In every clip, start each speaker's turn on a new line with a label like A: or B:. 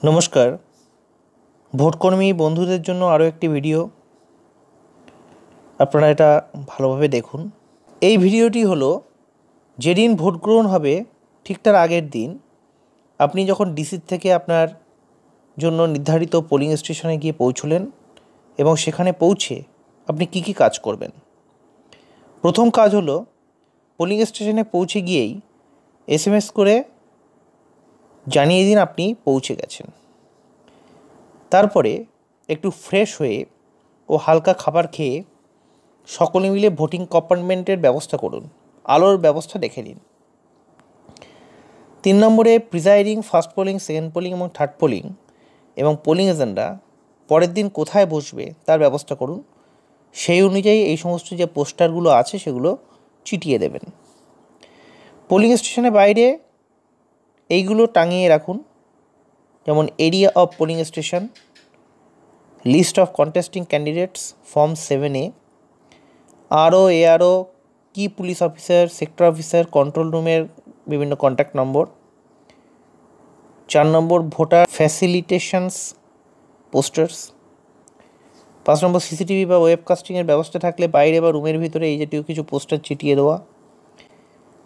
A: নমস্কার, ভোটকর্মী বন্ধুদের জন্য আরও একটি ভিডিও। আপনারা এটা ভালোভাবে দেখুন। এই ভিডিওটি হলো যেদিন ভোট গ্রহণ হবে ঠিক তার আগের দিন আপনি যখন ডিসি থেকে আপনার জন্য নির্ধারিত পোলিং স্টেশনে গিয়ে পৌঁছলেন এবং সেখানে পৌঁছে আপনি কি কাজ করবেন। প্রথম কাজ হলো পোলিং স্টেশনে পৌঁছে গিয়েই SMS করে জানিয়ে দিন আপনি পৌঁছে গেছেন। তারপরে একটু ফ্রেশ হয়ে ও হালকা খাবার খেয়ে সকলে মিলে ভোটিং কম্পার্টমেন্টের ব্যবস্থা করুন, আলোর ব্যবস্থা দেখে নিন। 3 নম্বরে presiding, first polling, second polling এবং থার্ড পোলিং এবং পোলিং এজেন্টরা পরের দিন কোথায় বসবে তার ব্যবস্থা করুন। সেই অনুযায়ী এই সমস্ত যে পোস্টারগুলো আছে সেগুলো চিটিয়ে দেবেন। পোলিং স্টেশনের বাইরে এইগুলো টাঙিয়ে রাখুন, যেমন area of polling station, list of contesting candidates, form 7A, ARO, কি police officer, sector officer, control রুমের বিভিন্ন contact number. 4 number voter facilitations posters. 5 number CCTV বা ওয়েবকাস্টিংয়ের ব্যবস্থা থাকলে বাইরে বা রুমের ভিতরে এই জাতীয় কিছু পোস্টার চিটিয়ে দেওয়া।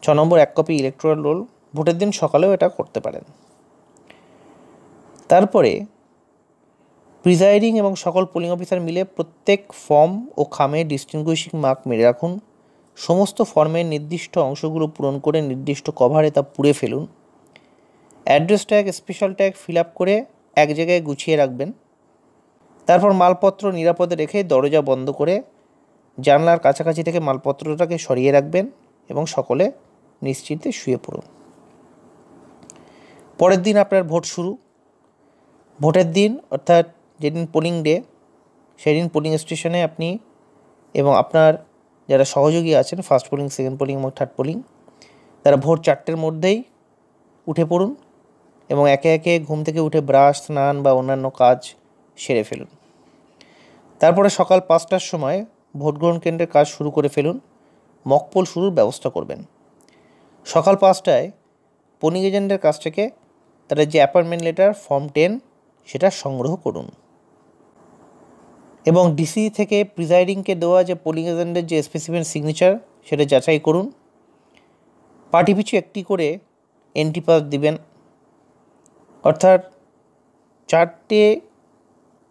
A: 6 নম্বর 1 কপি ইলেকটোরাল রোল। ভোটের দিন সকালেও এটা করতে পারেন। তারপরে প্রিজাইডিং এবং সকল পোলিং অফিসার মিলে প্রত্যেক ফর্ম ও খামে ডিস্টিংগুইশিং মার্ক মেরে রাখুন। সমস্ত ফর্মের নির্দিষ্ট অংশগুলো পূরণ করে নির্দিষ্ট কভারে তা পুড়ে ফেলুন। Address tag, special tag fill up করে এক জায়গায় গুছিয়ে রাখবেন। তারপর মালপত্র নিরাপদে রেখে দরজা বন্ধ করে জানলার কাছাকাছি থেকে মালপত্রটাকে সরিয়ে রাখবেন এবং সকলে নিশ্চিন্তে শুয়ে পড়ুন। পরের দিন আপনার ভোট শুরু। ভোটের দিন অর্থাৎ যেদিন পোলিং ডে, সেদিন পোলিং স্টেশনে আপনি এবং আপনার যারা সহযোগী আছেন, ফার্স্ট পোলিং, সেকেন্ড পোলিং এবং থার্ড পোলিং, তারা ভোর 4টের মধ্যেই উঠে পড়ুন এবং একে একে ঘুম থেকে উঠে ব্রাশ, স্নান বা অন্যান্য কাজ সেরে ফেলুন। তারপরে সকাল 5টার সময় ভোট গ্রহণ কেন্দ্রের কাজ শুরু করে ফেলুন। মকপোল শুরুর ব্যবস্থা করবেন। সকাল 5টায় পোলিং এজেন্টের কাছ থেকে তাদের যে অ্যাপয়েন্টমেন্ট লেটার ফর্ম 10 সেটা সংগ্রহ করুন এবং ডিসি থেকে প্রিজাইডিংকে দেওয়া যে পোলিং এজেন্টের যে স্পেসিফিক সিগনেচার সেটা যাচাই করুন। পার্টি পিছু একটি করে এন্ট্রি পাস দিবেন, অর্থাৎ 4টে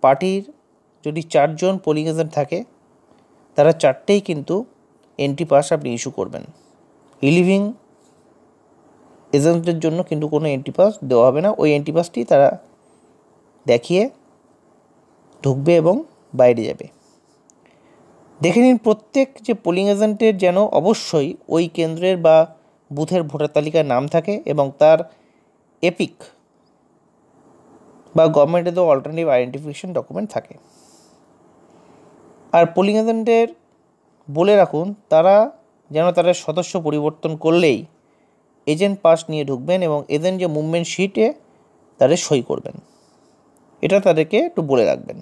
A: পার্টির যদি 4 জন পোলিং এজেন্ট থাকে তারা 4টেই কিন্তু এন্ট্রি পাস আপনি ইস্যু করবেন। রিলিভিং এজেন্টের জন্য কিন্তু কোনো এন্ট্রি পাস দেওয়া হবে না। ওই এন্ট্রি পাসটি তারা দেখিয়ে ঢুকবে এবং বাইরে যাবে। দেখে নিন প্রত্যেক যে পোলিং এজেন্টের যেন অবশ্যই ওই কেন্দ্রের বা বুথের ভোটার তালিকায় নাম থাকে এবং তার এপিক বা গভর্নমেন্টের দেওয়া অল্টারনেটিভ আইডেন্টিফিকেশন ডকুমেন্ট থাকে। আর পোলিং এজেন্টের বলে রাখুন তারা যেন তাদের সদস্য পরিবর্তন করলেই এজেন্ট পাস নিয়ে ঢুকবেন এবং এজেন্ট যে মুভমেন্ট শিটে তাদের সই করবেন, এটা তাদেরকে একটু বলে রাখবেন।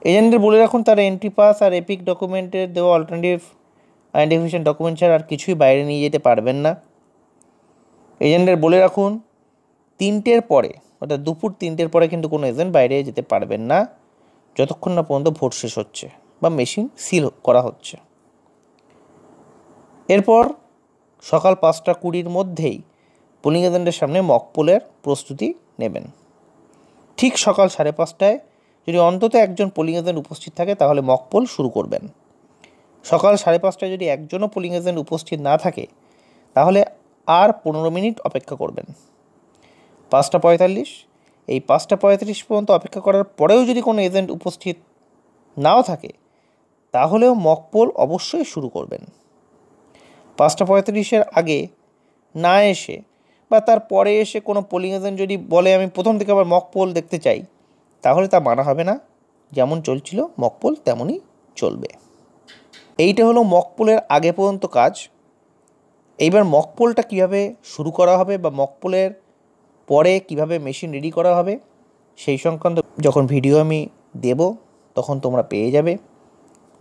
A: এজেন্টদের বলে রাখুন তারা এন্ট্রি পাস আর এপিক ডকুমেন্টের দেওয়া অল্টারনেটিভ আইডেন্টিফিকেশন ডকুমেন্ট ছাড়া আর কিছুই বাইরে নিয়ে যেতে পারবেন না। এজেন্টদের বলে রাখুন 3টের পরে, অর্থাৎ দুপুর 3টের পরে কিন্তু কোনো এজেন্ট বাইরে যেতে পারবেন না যতক্ষণ না পর্যন্ত ভোট শেষ হচ্ছে বা মেশিন সিল করা হচ্ছে। এরপর সকাল 5টা 20 মধ্যেই পোলিং এজেন্টের সামনে মকপোলের প্রস্তুতি নেবেন। ঠিক সকাল 5:30টায় যদি অন্তত একজন পোলিং এজেন্ট উপস্থিত থাকে তাহলে মকপোল শুরু করবেন। সকাল 5:30টায় যদি একজনও পোলিং এজেন্ট উপস্থিত না থাকে তাহলে আর 15 মিনিট অপেক্ষা করবেন। 5:45, এই 5:35 পর্যন্ত অপেক্ষা করার পরেও যদি কোনো এজেন্ট উপস্থিত নাও থাকে তাহলেও মকপোল অবশ্যই শুরু করবেন। 5:35-এর আগে না এসে বা তার পরে এসে কোনো পোলিং এজেন্ট যদি বলে আমি প্রথম থেকে আবার মকপোল দেখতে চাই তাহলে তা মানা হবে না। যেমন চলছিল মকপোল তেমনই চলবে। এইটা হলো মকপোলের আগে পর্যন্ত কাজ। এইবার মকপোলটা কীভাবে শুরু করা হবে বা মকপোলের পরে কিভাবে মেশিন রেডি করা হবে সেই সংক্রান্ত যখন ভিডিও আমি দেব তখন তোমরা পেয়ে যাবে।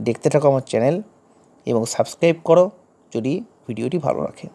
A: দেখতে থাকো আমার চ্যানেল এবং সাবস্ক্রাইব করো যদি ভিডিওটি ভালো লাগে।